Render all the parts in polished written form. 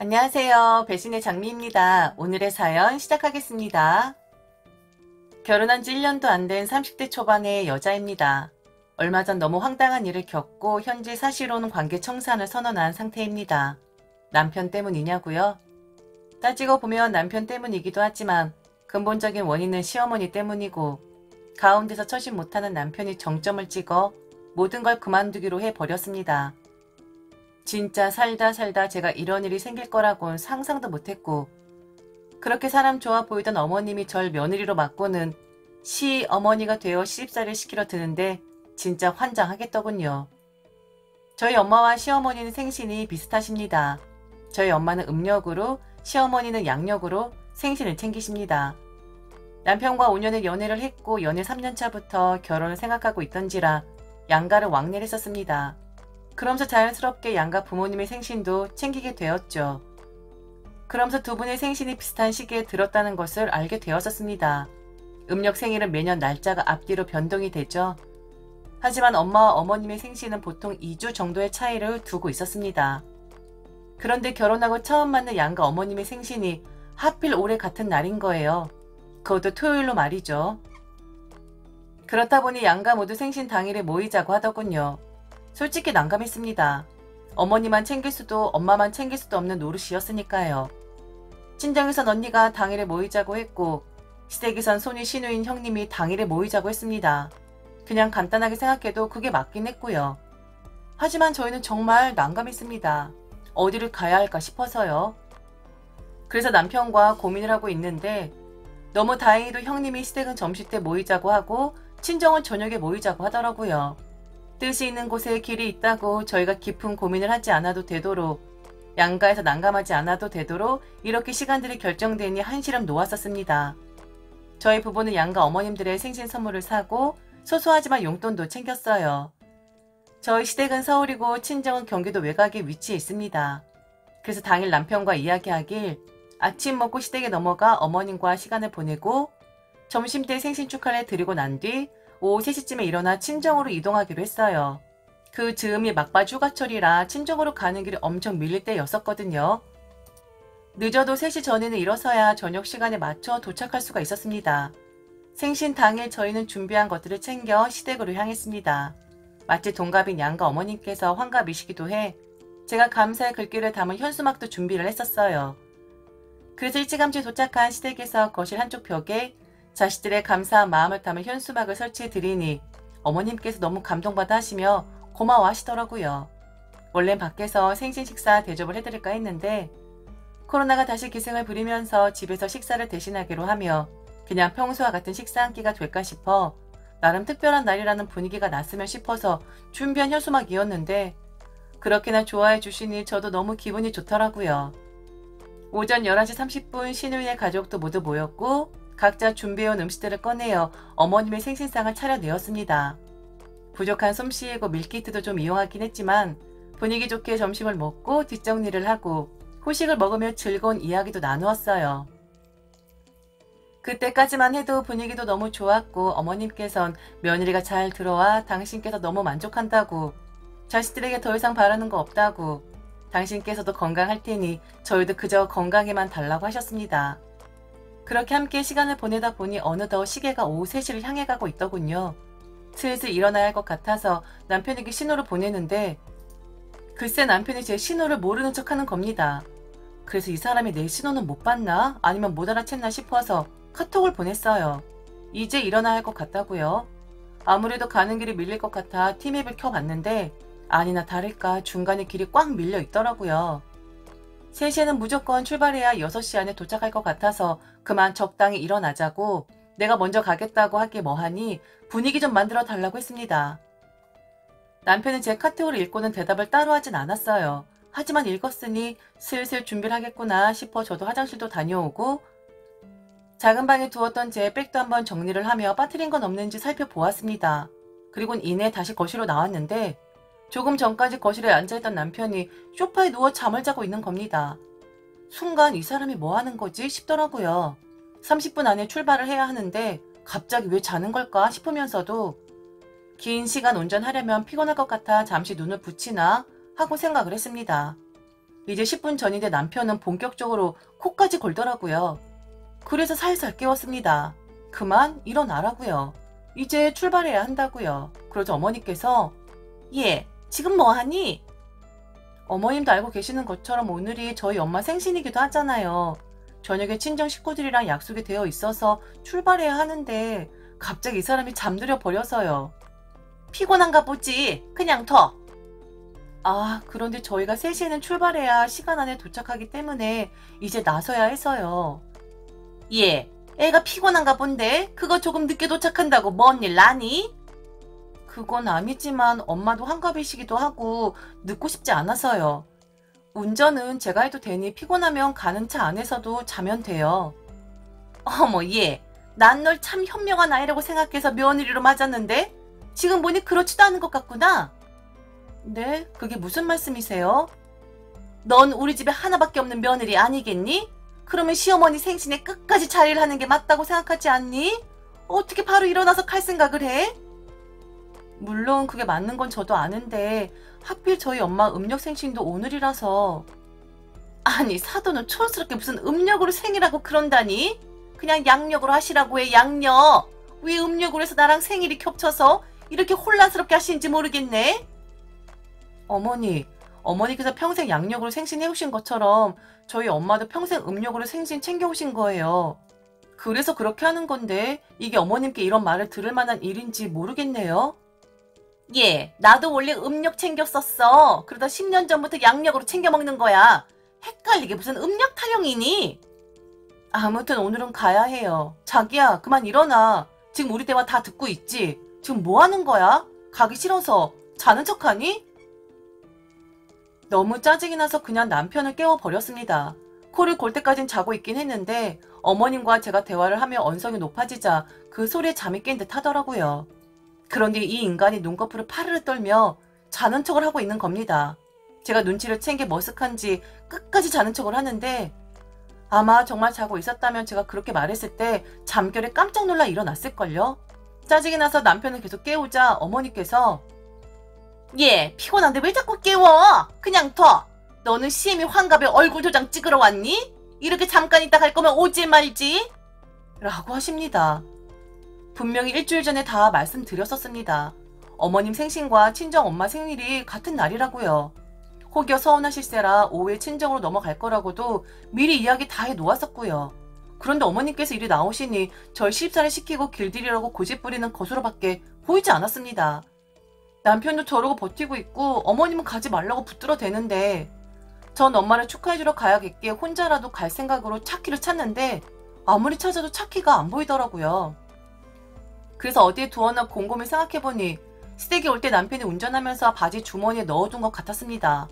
안녕하세요. 배신의 장미입니다. 오늘의 사연 시작하겠습니다. 결혼한 지 1년도 안 된 30대 초반의 여자입니다. 얼마 전 너무 황당한 일을 겪고 현재 사실혼 관계 청산을 선언한 상태입니다. 남편 때문이냐고요? 따지고 보면 남편 때문이기도 하지만 근본적인 원인은 시어머니 때문이고 가운데서 처신 못하는 남편이 정점을 찍어 모든 걸 그만두기로 해버렸습니다. 진짜 살다 제가 이런 일이 생길 거라곤 상상도 못했고 그렇게 사람 좋아 보이던 어머님이 절 며느리로 맡고는 시어머니가 되어 시집살이를 시키러 드는데 진짜 환장하겠더군요. 저희 엄마와 시어머니는 생신이 비슷하십니다. 저희 엄마는 음력으로 시어머니는 양력으로 생신을 챙기십니다. 남편과 5년의 연애를 했고 연애 3년차부터 결혼을 생각하고 있던지라 양가를 왕래를 했었습니다. 그러면서 자연스럽게 양가 부모님의 생신도 챙기게 되었죠. 그러면서 두 분의 생신이 비슷한 시기에 들었다는 것을 알게 되었었습니다. 음력 생일은 매년 날짜가 앞뒤로 변동이 되죠. 하지만 엄마와 어머님의 생신은 보통 2주 정도의 차이를 두고 있었습니다. 그런데 결혼하고 처음 맞는 양가 어머님의 생신이 하필 올해 같은 날인 거예요. 그것도 토요일로 말이죠. 그렇다 보니 양가 모두 생신 당일에 모이자고 하더군요. 솔직히 난감했습니다. 어머니만 챙길 수도 엄마만 챙길 수도 없는 노릇이었으니까요. 친정에선 언니가 당일에 모이자고 했고 시댁에선 손이 시누인 형님이 당일에 모이자고 했습니다. 그냥 간단하게 생각해도 그게 맞긴 했고요. 하지만 저희는 정말 난감했습니다. 어디를 가야 할까 싶어서요. 그래서 남편과 고민을 하고 있는데 너무 다행히도 형님이 시댁은 점심때 모이자고 하고 친정은 저녁에 모이자고 하더라고요. 뜻이 있는 곳에 길이 있다고 저희가 깊은 고민을 하지 않아도 되도록 양가에서 난감하지 않아도 되도록 이렇게 시간들이 결정되니 한시름 놓았었습니다. 저희 부부는 양가 어머님들의 생신 선물을 사고 소소하지만 용돈도 챙겼어요. 저희 시댁은 서울이고 친정은 경기도 외곽에 위치해 있습니다. 그래서 당일 남편과 이야기하길 아침 먹고 시댁에 넘어가 어머님과 시간을 보내고 점심때 생신 축하를 드리고 난 뒤 오후 3시쯤에 일어나 친정으로 이동하기로 했어요. 그 즈음이 막바지 휴가철이라 친정으로 가는 길이 엄청 밀릴 때였었거든요. 늦어도 3시 전에는 일어서야 저녁 시간에 맞춰 도착할 수가 있었습니다. 생신 당일 저희는 준비한 것들을 챙겨 시댁으로 향했습니다. 마치 동갑인 양가 어머님께서 환갑이시기도 해 제가 감사의 글귀를 담은 현수막도 준비를 했었어요. 그래서 일찌감치 도착한 시댁에서 거실 한쪽 벽에 자식들의 감사한 마음을 담은 현수막을 설치해드리니 어머님께서 너무 감동받아 하시며 고마워 하시더라고요. 원래는 밖에서 생신 식사 대접을 해드릴까 했는데 코로나가 다시 기승을 부리면서 집에서 식사를 대신하기로 하며 그냥 평소와 같은 식사 한 끼가 될까 싶어 나름 특별한 날이라는 분위기가 났으면 싶어서 준비한 현수막이었는데 그렇게나 좋아해 주시니 저도 너무 기분이 좋더라고요. 오전 11시 30분 시누이네 가족도 모두 모였고 각자 준비해온 음식들을 꺼내어 어머님의 생신상을 차려내었습니다. 부족한 솜씨이고 밀키트도 좀 이용하긴 했지만 분위기 좋게 점심을 먹고 뒷정리를 하고 후식을 먹으며 즐거운 이야기도 나누었어요. 그때까지만 해도 분위기도 너무 좋았고 어머님께선 며느리가 잘 들어와 당신께서 너무 만족한다고 자식들에게 더 이상 바라는 거 없다고 당신께서도 건강할 테니 저희도 그저 건강에만 달라고 하셨습니다. 그렇게 함께 시간을 보내다 보니 어느덧 시계가 오후 3시를 향해 가고 있더군요. 슬슬 일어나야 할 것 같아서 남편에게 신호를 보내는데 글쎄 남편이 제 신호를 모르는 척하는 겁니다. 그래서 이 사람이 내 신호는 못 봤나? 아니면 못 알아챘나 싶어서 카톡을 보냈어요. 이제 일어나야 할 것 같다고요. 아무래도 가는 길이 밀릴 것 같아 티맵을 켜봤는데 아니나 다를까 중간에 길이 꽉 밀려 있더라고요. 3시에는 무조건 출발해야 6시 안에 도착할 것 같아서 그만 적당히 일어나자고 내가 먼저 가겠다고 하기에 뭐하니 분위기 좀 만들어 달라고 했습니다. 남편은 제 카톡을 읽고는 대답을 따로 하진 않았어요. 하지만 읽었으니 슬슬 준비를 하겠구나 싶어 저도 화장실도 다녀오고 작은 방에 두었던 제 백도 한번 정리를 하며 빠뜨린 건 없는지 살펴보았습니다. 그리고는 이내 다시 거실로 나왔는데 조금 전까지 거실에 앉아있던 남편이 소파에 누워 잠을 자고 있는 겁니다. 순간 이 사람이 뭐 하는 거지 싶더라고요. 30분 안에 출발을 해야 하는데 갑자기 왜 자는 걸까 싶으면서도 긴 시간 운전하려면 피곤할 것 같아 잠시 눈을 붙이나 하고 생각을 했습니다. 이제 10분 전인데 남편은 본격적으로 코까지 골더라고요. 그래서 살살 깨웠습니다. 그만 일어나라고요. 이제 출발해야 한다고요. 그러자 어머니께서 얘 지금 뭐하니? 어머님도 알고 계시는 것처럼 오늘이 저희 엄마 생신이기도 하잖아요. 저녁에 친정 식구들이랑 약속이 되어 있어서 출발해야 하는데 갑자기 이 사람이 잠들어 버려서요. 피곤한가 보지. 그냥 둬. 아, 그런데 저희가 3시에는 출발해야 시간 안에 도착하기 때문에 이제 나서야 해서요. 예, 애가 피곤한가 본데 그거 조금 늦게 도착한다고 뭔 일 나니? 그건 아니지만 엄마도 한갑이시기도 하고 늦고 싶지 않아서요. 운전은 제가 해도 되니 피곤하면 가는 차 안에서도 자면 돼요. 어머 얘, 난 널 참 현명한 아이라고 생각해서 며느리로 맞았는데 지금 보니 그렇지도 않은 것 같구나. 네? 그게 무슨 말씀이세요? 넌 우리 집에 하나밖에 없는 며느리 아니겠니? 그러면 시어머니 생신에 끝까지 자리를 하는 게 맞다고 생각하지 않니? 어떻게 바로 일어나서 갈 생각을 해? 물론 그게 맞는 건 저도 아는데 하필 저희 엄마 음력 생신도 오늘이라서. 아니 사돈은 촌스럽게 무슨 음력으로 생일하고 그런다니? 그냥 양력으로 하시라고 해. 양력. 왜 음력으로 해서 나랑 생일이 겹쳐서 이렇게 혼란스럽게 하시는지 모르겠네. 어머니께서 평생 양력으로 생신해오신 것처럼 저희 엄마도 평생 음력으로 생신 챙겨오신 거예요. 그래서 그렇게 하는 건데 이게 어머님께 이런 말을 들을 만한 일인지 모르겠네요. 예, 나도 원래 음력 챙겼었어. 그러다 10년 전부터 양력으로 챙겨 먹는 거야. 헷갈리게 무슨 음력 타령이니? 아무튼 오늘은 가야 해요. 자기야, 그만 일어나. 지금 우리 대화 다 듣고 있지? 지금 뭐 하는 거야? 가기 싫어서 자는 척하니? 너무 짜증이 나서 그냥 남편을 깨워버렸습니다. 코를 골 때까진 자고 있긴 했는데 어머님과 제가 대화를 하며 언성이 높아지자 그 소리에 잠이 깬 듯 하더라고요. 그런데 이 인간이 눈꺼풀을 파르르 떨며 자는 척을 하고 있는 겁니다. 제가 눈치를 챈 게 머쓱한지 끝까지 자는 척을 하는데 아마 정말 자고 있었다면 제가 그렇게 말했을 때 잠결에 깜짝 놀라 일어났을걸요. 짜증이 나서 남편을 계속 깨우자 어머니께서 얘 피곤한데 왜 자꾸 깨워? 그냥 둬. 너는 시애미 환갑에 얼굴 도장 찍으러 왔니? 이렇게 잠깐 있다 갈 거면 오지 말지. 라고 하십니다. 분명히 일주일 전에 다 말씀드렸었습니다. 어머님 생신과 친정엄마 생일이 같은 날이라고요. 혹여 서운하실세라 오후에 친정으로 넘어갈 거라고도 미리 이야기 다 해놓았었고요. 그런데 어머님께서 이리 나오시니 절 시집살이 시키고 길들이라고 고집부리는 것으로밖에 보이지 않았습니다. 남편도 저러고 버티고 있고 어머님은 가지 말라고 붙들어 대는데 전 엄마를 축하해주러 가야겠기에 혼자라도 갈 생각으로 차키를 찾는데 아무리 찾아도 차키가 안 보이더라고요. 그래서 어디에 두었나 곰곰이 생각해보니 시댁에 올 때 남편이 운전하면서 바지 주머니에 넣어둔 것 같았습니다.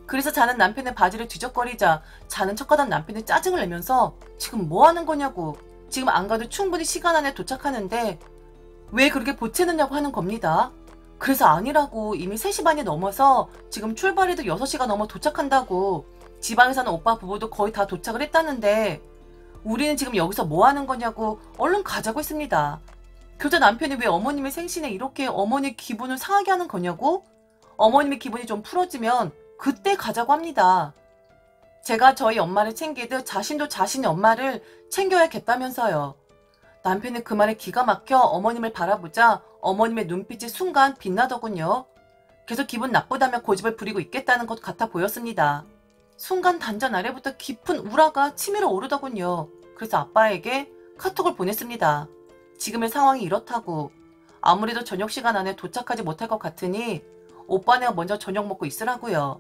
그래서 자는 남편의 바지를 뒤적거리자 자는 척하던 남편이 짜증을 내면서 지금 뭐 하는 거냐고, 지금 안 가도 충분히 시간 안에 도착하는데 왜 그렇게 보채느냐고 하는 겁니다. 그래서 아니라고, 이미 3시 반이 넘어서 지금 출발해도 6시가 넘어 도착한다고, 지방에 사는 오빠 부부도 거의 다 도착을 했다는데 우리는 지금 여기서 뭐 하는 거냐고 얼른 가자고 했습니다. 그러자 남편이 왜 어머님의 생신에 이렇게 어머니 기분을 상하게 하는 거냐고, 어머님의 기분이 좀 풀어지면 그때 가자고 합니다. 제가 저희 엄마를 챙기듯 자신도 자신의 엄마를 챙겨야겠다면서요. 남편이 그 말에 기가 막혀 어머님을 바라보자 어머님의 눈빛이 순간 빛나더군요. 계속 기분 나쁘다며 고집을 부리고 있겠다는 것 같아 보였습니다. 순간 단전 아래부터 깊은 우라가 치밀어 오르더군요. 그래서 아빠에게 카톡을 보냈습니다. 지금의 상황이 이렇다고, 아무래도 저녁 시간 안에 도착하지 못할 것 같으니 오빠네가 먼저 저녁 먹고 있으라고요.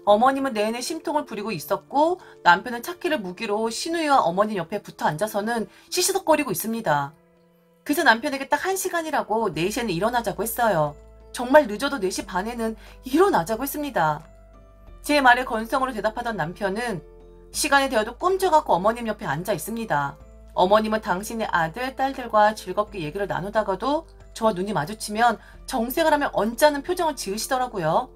어머님은 내내 심통을 부리고 있었고 남편은 차키를 무기로 시누이와 어머님 옆에 붙어 앉아서는 시시덕거리고 있습니다. 그래서 남편에게 딱 1시간이라고 4시에는 일어나자고 했어요. 정말 늦어도 4시 반에는 일어나자고 했습니다. 제 말에 건성으로 대답하던 남편은 시간이 되어도 꼼짝않고 어머님 옆에 앉아 있습니다. 어머님은 당신의 아들, 딸들과 즐겁게 얘기를 나누다가도 저와 눈이 마주치면 정색을 하며 언짢은 표정을 지으시더라고요.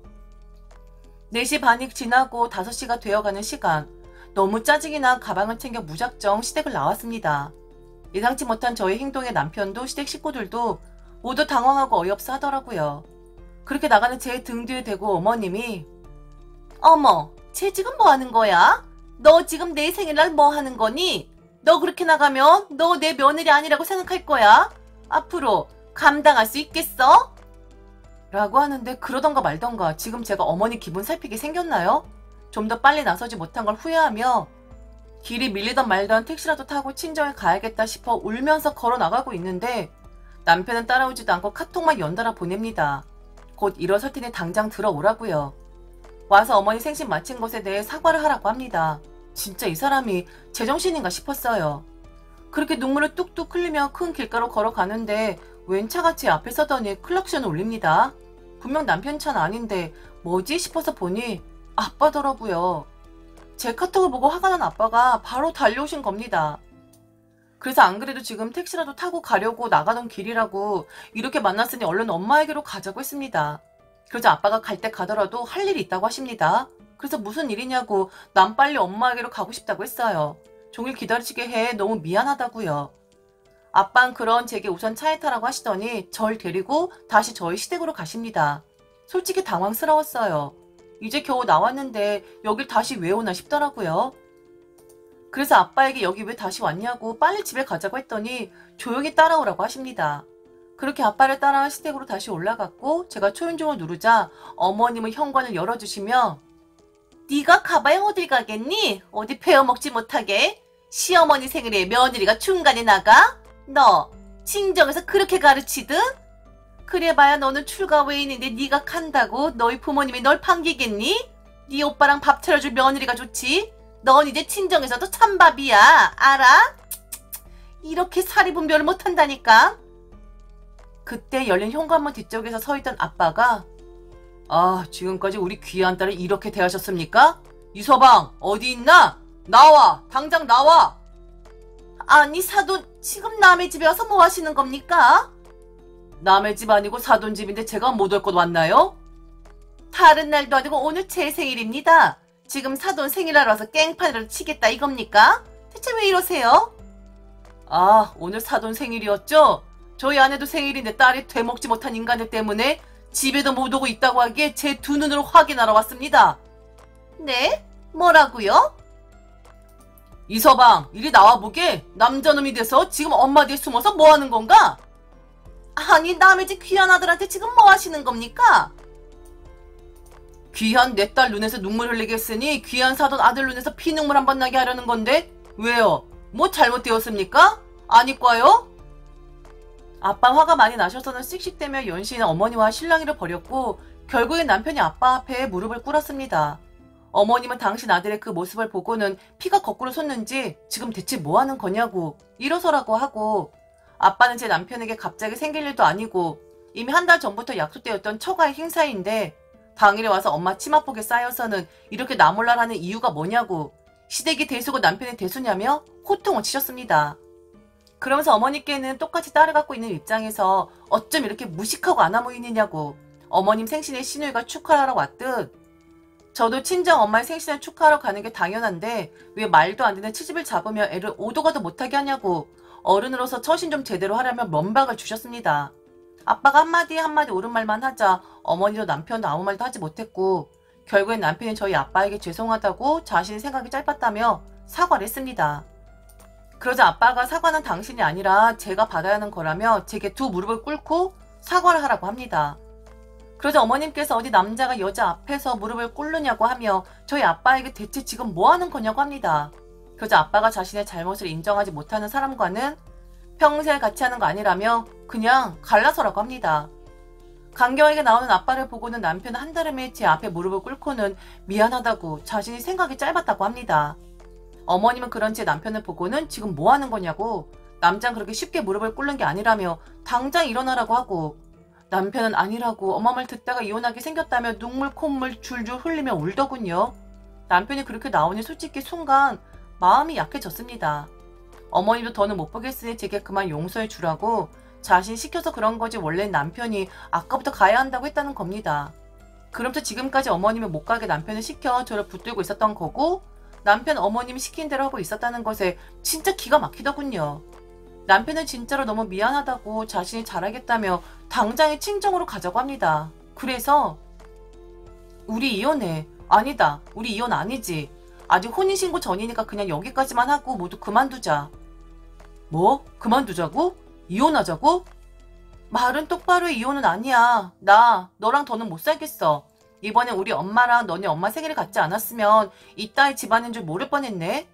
4시 반이 지나고 5시가 되어가는 시간, 너무 짜증이 나 가방을 챙겨 무작정 시댁을 나왔습니다. 예상치 못한 저의 행동에 남편도 시댁 식구들도 모두 당황하고 어이없어 하더라고요. 그렇게 나가는 제 등 뒤에 대고 어머님이 어머, 쟤 지금 뭐 하는 거야? 너 지금 내 생일날 뭐 하는 거니? 너 그렇게 나가면 너 내 며느리 아니라고 생각할 거야? 앞으로 감당할 수 있겠어? 라고 하는데 그러던가 말던가 지금 제가 어머니 기분 살피게 생겼나요? 좀 더 빨리 나서지 못한 걸 후회하며 길이 밀리던 말던 택시라도 타고 친정에 가야겠다 싶어 울면서 걸어 나가고 있는데 남편은 따라오지도 않고 카톡만 연달아 보냅니다. 곧 일어설 테니 당장 들어오라고요. 와서 어머니 생신 마친 것에 대해 사과를 하라고 합니다. 진짜 이 사람이 제정신인가 싶었어요. 그렇게 눈물을 뚝뚝 흘리며 큰 길가로 걸어가는데 웬 차가 제 앞에 서더니 클락션을 울립니다. 분명 남편 차는 아닌데 뭐지 싶어서 보니 아빠더라고요. 제 카톡을 보고 화가 난 아빠가 바로 달려오신 겁니다. 그래서 안 그래도 지금 택시라도 타고 가려고 나가던 길이라고 이렇게 만났으니 얼른 엄마에게로 가자고 했습니다. 그러자 아빠가 갈 때 가더라도 할 일이 있다고 하십니다. 그래서 무슨 일이냐고 난 빨리 엄마에게로 가고 싶다고 했어요. 종일 기다리시게 해 너무 미안하다고요. 아빠는 그런 제게 우선 차에 타라고 하시더니 절 데리고 다시 저희 시댁으로 가십니다. 솔직히 당황스러웠어요. 이제 겨우 나왔는데 여길 다시 왜 오나 싶더라고요. 그래서 아빠에게 여기 왜 다시 왔냐고 빨리 집에 가자고 했더니 조용히 따라오라고 하십니다. 그렇게 아빠를 따라 시댁으로 다시 올라갔고 제가 초인종을 누르자 어머님은 현관을 열어주시며 네가 가봐야 어딜 가겠니? 어디 베어먹지 못하게? 시어머니 생일에 며느리가 중간에 나가? 너 친정에서 그렇게 가르치든? 그래봐야 너는 출가 외인인데 네가 간다고 너희 부모님이 널 반기겠니? 네 오빠랑 밥 차려줄 며느리가 좋지? 넌 이제 친정에서도 찬밥이야. 알아? 이렇게 사리분별을 못한다니까. 그때 열린 현관문 뒤쪽에서 서있던 아빠가 지금까지 우리 귀한 딸을 이렇게 대하셨습니까? 이서방 어디 있나? 나와! 당장 나와! 아니 사돈 지금 남의 집에 와서 뭐 하시는 겁니까? 남의 집 아니고 사돈 집인데 제가 못 올 것 왔나요? 다른 날도 아니고 오늘 제 생일입니다. 지금 사돈 생일하러 와서 깽판이라도 치겠다 이겁니까? 대체 왜 이러세요? 오늘 사돈 생일이었죠? 저희 아내도 생일인데 딸이 되먹지 못한 인간들 때문에 집에도 못 오고 있다고 하기에 제 두 눈으로 확인하러 왔습니다. 네? 뭐라고요? 이서방 이리 나와보게. 남자놈이 돼서 지금 엄마 뒤에 숨어서 뭐하는 건가? 아니 남의 집 귀한 아들한테 지금 뭐 하시는 겁니까? 귀한 내 딸 눈에서 눈물 흘리게 했으니 귀한 사돈 아들 눈에서 피눈물 한번 나게 하려는 건데 왜요? 뭐 잘못되었습니까? 아니과요? 아빠 화가 많이 나셔서는 씩씩대며 연신 어머니와 실랑이를 벌였고 결국엔 남편이 아빠 앞에 무릎을 꿇었습니다. 어머님은 당신 아들의 그 모습을 보고는 피가 거꾸로 솟는지 지금 대체 뭐 하는 거냐고 일어서라고 하고 아빠는 제 남편에게 갑자기 생길 일도 아니고 이미 한 달 전부터 약속되었던 처가의 행사인데 당일에 와서 엄마 치맛복에 쌓여서는 이렇게 나몰라라는 이유가 뭐냐고 시댁이 대수고 남편이 대수냐며 호통을 치셨습니다. 그러면서 어머니께는 똑같이 딸을 갖고 있는 입장에서 어쩜 이렇게 무식하고 안아 보이느냐고 어머님 생신에 시누이가 축하하러 왔듯 저도 친정 엄마의 생신을 축하하러 가는 게 당연한데 왜 말도 안 되는 트집을 잡으며 애를 오도 가도 못하게 하냐고 어른으로서 처신 좀 제대로 하려면 면박을 주셨습니다. 아빠가 한마디에 한마디 옳은 말만 하자 어머니도 남편도 아무 말도 하지 못했고 결국엔 남편이 저희 아빠에게 죄송하다고 자신의 생각이 짧았다며 사과를 했습니다. 그러자 아빠가 사과는 당신이 아니라 제가 받아야 하는 거라며 제게 두 무릎을 꿇고 사과를 하라고 합니다. 그러자 어머님께서 어디 남자가 여자 앞에서 무릎을 꿇느냐고 하며 저희 아빠에게 대체 지금 뭐 하는 거냐고 합니다. 그러자 아빠가 자신의 잘못을 인정하지 못하는 사람과는 평생 같이 하는 거 아니라며 그냥 갈라서라고 합니다. 강경하게 나오는 아빠를 보고는 남편은 한달음에 제 앞에 무릎을 꿇고는 미안하다고 자신이 생각이 짧았다고 합니다. 어머님은 그런 제 남편을 보고는 지금 뭐 하는 거냐고 남자는 그렇게 쉽게 무릎을 꿇는 게 아니라며 당장 일어나라고 하고 남편은 아니라고 엄마 말 듣다가 이혼하게 생겼다며 눈물 콧물 줄줄 흘리며 울더군요. 남편이 그렇게 나오니 솔직히 순간 마음이 약해졌습니다. 어머님도 더는 못 보겠으니 제게 그만 용서해 주라고 자신이 시켜서 그런 거지 원래 남편이 아까부터 가야 한다고 했다는 겁니다. 그러면서 지금까지 어머님이 못 가게 남편을 시켜 저를 붙들고 있었던 거고 남편 어머님이 시킨 대로 하고 있었다는 것에 진짜 기가 막히더군요. 남편은 진짜로 너무 미안하다고 자신이 잘하겠다며 당장에 친정으로 가자고 합니다. 그래서 우리 이혼해. 아니다. 우리 이혼 아니지. 아직 혼인신고 전이니까 그냥 여기까지만 하고 모두 그만두자. 뭐? 그만두자고? 이혼하자고? 말은 똑바로 해. 이혼은 아니야. 나 너랑 더는 못 살겠어. 이번에 우리 엄마랑 너네 엄마 생일을 갖지 않았으면 이따위 집안인 줄 모를 뻔했네.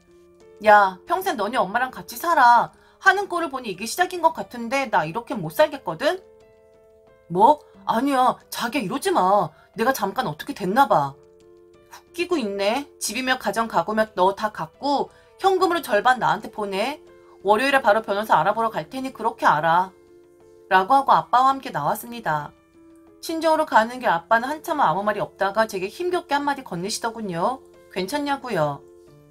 야, 평생 너네 엄마랑 같이 살아. 하는 꼴을 보니 이게 시작인 것 같은데 나 이렇게 못 살겠거든? 뭐? 아니야. 자기야 이러지 마. 내가 잠깐 어떻게 됐나 봐. 웃기고 있네. 집이며 가정 가구며 너 다 갖고 현금으로 절반 나한테 보내. 월요일에 바로 변호사 알아보러 갈 테니 그렇게 알아. 라고 하고 아빠와 함께 나왔습니다. 친정으로 가는 길 아빠는 한참은 아무 말이 없다가 제게 힘겹게 한마디 건네시더군요. 괜찮냐고요.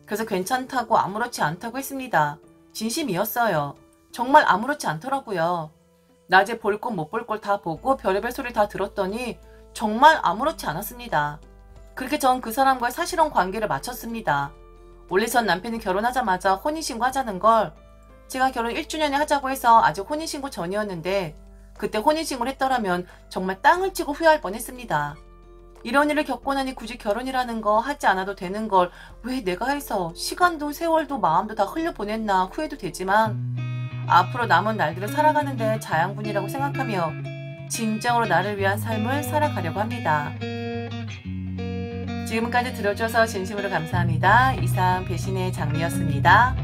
그래서 괜찮다고 아무렇지 않다고 했습니다. 진심이었어요. 정말 아무렇지 않더라고요. 낮에 볼 것 못 볼 걸 다 보고 별의별 소리 다 들었더니 정말 아무렇지 않았습니다. 그렇게 전 그 사람과의 사실혼 관계를 마쳤습니다. 원래 전 남편이 결혼하자마자 혼인신고 하자는 걸 제가 결혼 1주년에 하자고 해서 아직 혼인신고 전이었는데 그때 혼인신고를 했더라면 정말 땅을 치고 후회할 뻔했습니다. 이런 일을 겪고 나니 굳이 결혼이라는 거 하지 않아도 되는 걸 왜 내가 해서 시간도 세월도 마음도 다 흘려보냈나 후회도 되지만 앞으로 남은 날들을 살아가는데 자양분이라고 생각하며 진정으로 나를 위한 삶을 살아가려고 합니다. 지금까지 들어줘서 진심으로 감사합니다. 이상 배신의 장미였습니다.